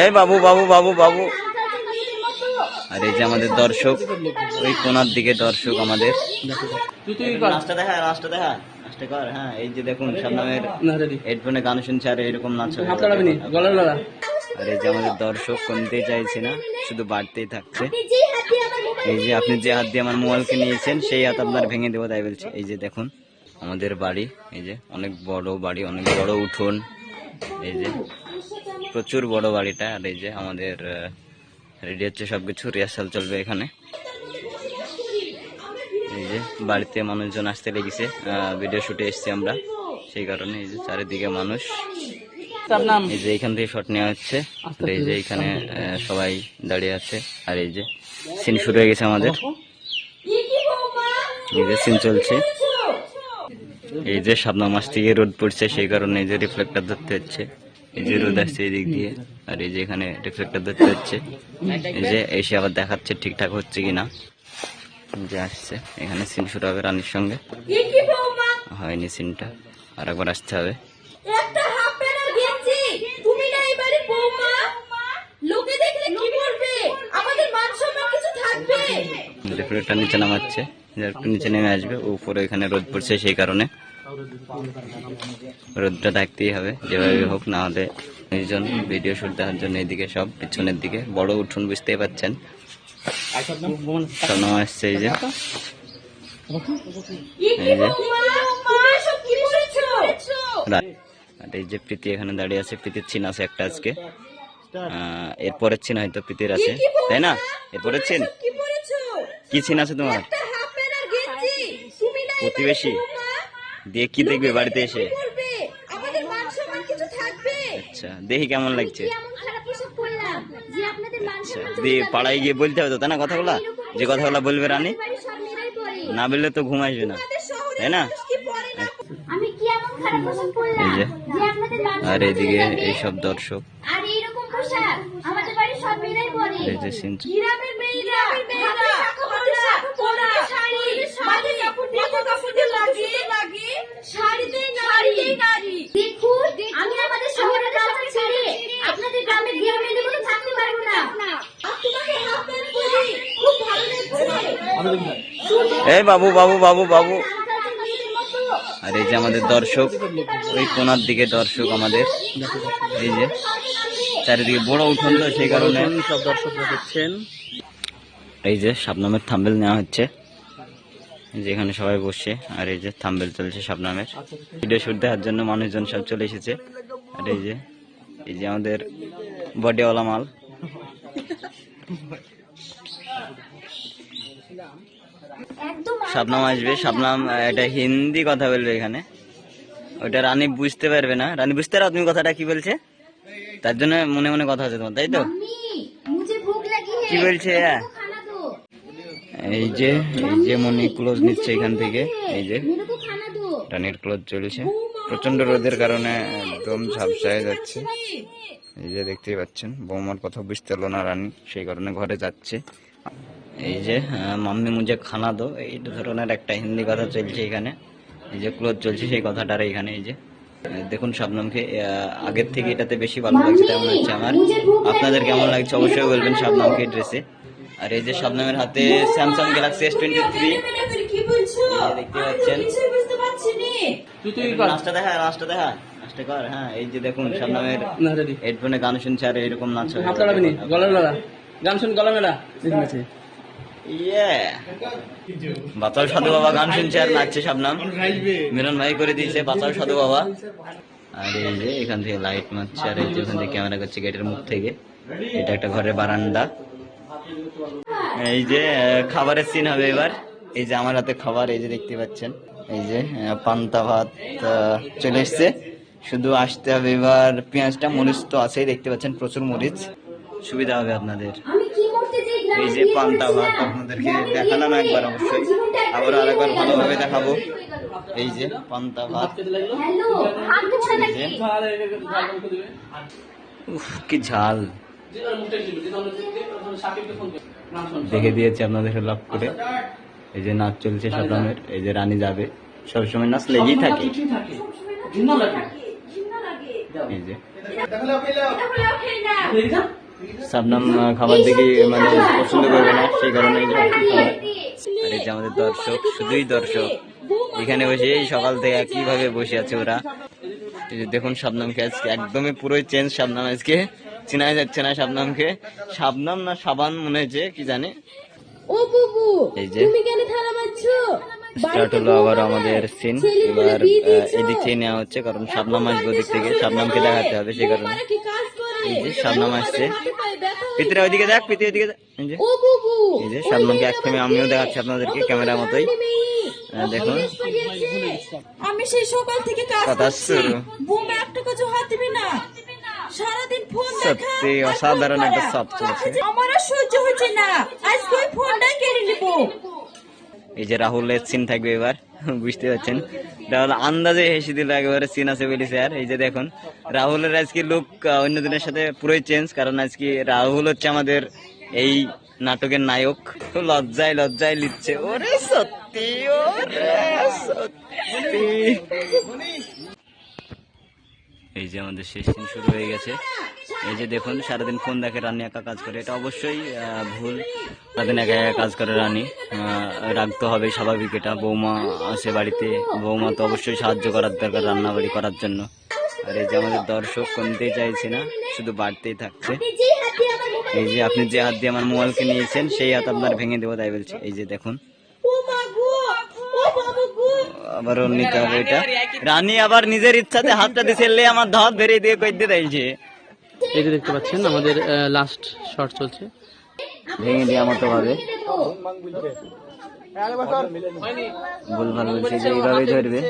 এই বাবু বাবু বাবু বাবু। আর এই যে আমাদের দর্শক, ওই কোনার দিকে দর্শক আমাদের। নাচটা দেখা, নাচটা দেখা, নাচটা কর। হ্যাঁ, এই যে দেখুন শাবনামের হেডফোনে গান শুনছে আর এরকম নাচ। আর এই যে আমাদের দর্শক কমতেই চাইছে না, শুধু বাড়তেই থাকছে। এই যে আপনি যে হাত দিয়ে আমার মোবাইলকে নিয়েছেন সেই হাত আপনার ভেঙে দেবো তাই বলছে। এই যে দেখুন আমাদের বাড়ি, এই যে অনেক বড় বাড়ি, অনেক বড় উঠোন, এই যে প্রচুর বড় বাড়িটা। আর এই যে আমাদের রেডি হচ্ছে সবকিছু, রিহার্সাল চলবে এখানে। এই যে বাড়িতে মানুষজন আসতে লেগেছে, ভিডিও শুটে এসছি আমরা, সেই কারণে এই যে চারিদিকে মানুষ। এই যে এখান থেকে শট নেওয়া হচ্ছে, এই যে এখানে সবাই দাঁড়িয়ে আছে। আর এই যে সিন শুরু হয়ে গেছে আমাদের, এই যে সিন চলছে। এই যে শাবনাম মাস থেকে রোদ পড়ছে, সেই কারণে এই যে রিফ্লেক্টর ধরতে হচ্ছে। এই যে রোদ আসছে এই দিক দিয়ে, আর এই যে এখানে রিফ্লেক্টর ধরতে হচ্ছে। এই যে এসে আবার দেখাচ্ছে ঠিকঠাক হচ্ছে কিনা। যে আসছে এখানে সিন শুরু হবে রানীর সঙ্গে, হয়নি সিনটা, আর একবার আসতে হবে। রিফ্লেক্টর নিচে নামাচ্ছে, একটু নিচে নেমে আসবে, উপরে এখানে রোদ পড়ছে সেই কারণে রোদটা থাকতেই হবে যেভাবে হোক, না হলে এইজন ভিডিও শুট দেওয়ার জন্য এইদিকে সব পিছনের দিকে বড় উঠোন, বুঝতেই পারছেন। শাবনাম আসছে, এই যে এই যে প্রীতি এখানে দাঁড়িয়ে আছে। প্রীতির চিন আছে একটা আজকে, এরপরের চিন হয়তো প্রীতির আছে, তাই না? এরপরের চিন কি চিন আছে তোমার? প্রতিবেশী দিয়ে কি দেখবে বাড়িতে এসে? আচ্ছা, দেখি কেমন লাগছে। আচ্ছা, দিয়ে পাড়ায় গিয়ে বলতে হবে তো, তাই না কথাগুলা? যে কথাগুলা বলবে রানী, না বললে তো ঘুম আসবে না, তাই না? এই যে আর এইদিকে এইসব দর্শক, এই যে সিন এই বাবু বাবু বাবু বাবু। আর এই যে আমাদের দর্শক, ওই কোনার দিকে দর্শক আমাদের। এই যে চারিদিকে বড় উঠোন তো, সেই কারণে সব দর্শকরা দেখছেন। এই যে শাবনামের থাম্বেল নেওয়া হচ্ছে, যেখানে সবাই বসে। আর এই যে থাম্বেল চলছে শাবনামের, ভিডিও শুট দেওয়ার জন্য মানুষজন সব চলে এসেছে। আর এই যে আমাদের বডিওয়ালা মাল। শাবনাম আসবে, শাবনাম এটা হিন্দি কথা বলবে এখানে, ওইটা রানী বুঝতে পারবে না। রানী বুঝতে পারো তুমি কথাটা কি বলছে, তার জন্য মনে মনে কথা হচ্ছে তোমার, তাই তো? কি বলছে? এই যে মনি ক্লোজ নিচ্ছে এখান থেকে, এই যে রানীর ক্লোজ চলছে। প্রচন্ড রোদের কারণে একদম ঝাপসায় যাচ্ছে, এই যে দেখতেই পাচ্ছেন। বৌমার কথা বুঝতে পারলো না রানী, সেই কারণে ঘরে যাচ্ছে। এই যে মাম্মি মুঝে খানা দো, এই ধরনের একটা হিন্দি কথা চলছে এখানে। এই যে ক্লোজ চলছে সেই কথাটার এখানে। এই যে দেখুন শাবনামকে আগের থেকে এটাতে বেশি ভালো লাগছে তেমন হচ্ছে আমার। আপনাদের কেমন লাগছে অবশ্যই বলবেন শাবনামকে ড্রেসে। আর এই যে শাবনামের হাতে স্যামসাং গ্যালাক্সি S23, দেখতে পাচ্ছেন। নাচটা দেখা, নাচটা দেখা, নাচটা কর। হ্যাঁ, এই যে দেখুন শাবনামের হেডফোনে গান শুনছে আর এরকম নাচ। গান শুন গলা মেলা বাঁচাও সাধু বাবা গান শুনছে আর নাচছে শাবনাম। মিলন ভাই করে দিয়েছে বাঁচাও সাধু বাবা। আর এই যে এখান থেকে লাইট মারছে, আর এই যে ওখান থেকে ক্যামেরা করছে গেটের মুখ থেকে। এটা একটা ঘরের বারান্দা। এই যে খাবারের সিন হবে এবার। এই যে আমার হাতে খাবার, এই যে দেখতে পাচ্ছেন। এই যে পান্তা ভাত চলে এসছে, শুধু আসতে হবে এবার। পেঁয়াজটা, মরিচ তো আছেই, দেখতে পাচ্ছেন প্রচুর মরিচ, সুবিধা হবে আপনাদের। এই যে পান্তা ভাত আপনাদেরকে দেখালাম একবার, অবশ্যই আবার আরেকবার ভালোভাবে দেখাবো। এই যে পান্তা ভাত, কি ঝাল দেখে দিয়েছে আপনাদের লাভ করে। এই যে নাচ চলছে শাবনামের, এই যে রানী যাবে, সবসময় নাচ লেগেই থাকে। এই যে শাবনাম খাবার দেখি মানে পছন্দ করবে না, সেই কারণে এই যে খাবার। আর এই যে আমাদের দর্শক, শুধুই দর্শক এখানে বসে এই সকাল থেকে কিভাবে বসে আছে ওরা। এই যে দেখুন শাবনামকে আজকে একদমই পুরোই চেঞ্জ। শাবনাম আজকে চেনাই যাচ্ছে না শাবনামকে, শাবনাম না সাবান মনে হচ্ছে কি জানে। ও বুবু এই যে তুমি কেন থালা মারছো? স্টার্ট হলো আবার আমাদের সিন। এবার এদিক থেকে নেওয়া হচ্ছে কারণ শাবনাম আসবে ওদিক থেকে, শাবনামকে দেখাতে হবে সেই কারণে। কি কাজ করে? এই যে শাবনাম আসছে, পিতরা ওইদিকে দেখ, পিতরা ওইদিকে দেখ। এই যে ও বুবু এই যে শাবনামকে এক থেমে আমিও দেখাচ্ছি আপনাদেরকে ক্যামেরা মতোই। দেখুন আমি সেই সকাল থেকে কাজ কথা করছি, শুরু। বুমে একটা কিছু হাত দিবি না, সারাদিন ফোন দেখা। সত্যি অসাধারণ একটা সব চলছে। আমার আর সহ্য হচ্ছে না, আজকে ওই ফোনটা কেড়ে নিব। এই যে রাহুলের সিন থাকবে এবার, বুঝতে পারছেন। রাহুল আন্দাজে হেসে দিল, একেবারে সিন আছে বলেছে। আর এই যে দেখুন রাহুলের আজকে লুক অন্য দিনের সাথে পুরোই চেঞ্জ, কারণ আজকে রাহুল হচ্ছে আমাদের এই নাটকের নায়ক। লজ্জায় লজ্জায় লিখছে, ওরে সত্যি, ওরে সত্যি। এই যে আমাদের শেষ দিন শুরু হয়ে গেছে। এই যে দেখুন সারাদিন ফোন দেখে রানী একা কাজ করে, এটা অবশ্যই ভুল। সারাদিন একা একা কাজ করে রানী, রাখতে হবে স্বাভাবিক এটা। বৌমা আসে বাড়িতে, বৌমা তো অবশ্যই সাহায্য করার দরকার রান্না বাড়ি করার জন্য। আর এই যে আমাদের দর্শক কমতেই চাইছে না, শুধু বাড়তেই থাকছে। এই যে আপনি যে হাত দিয়ে আমার মোবাইলকে নিয়েছেন সেই হাত আপনার ভেঙে দেবো তাই বলছি। এই যে দেখুন আবার নিতে হবে এটা। রানী আবার নিজের ইচ্ছাতে হাতটা দিছে, আমার ধর ধরে দিয়ে কই দিয়ে দিয়েছে। এই যে দেখতে পাচ্ছেন আমাদের লাস্ট শট চলছে, ভেঙে দেওয়া মতো ভাবে ভুল ভাল বলছে যে এইভাবেই ধরবে।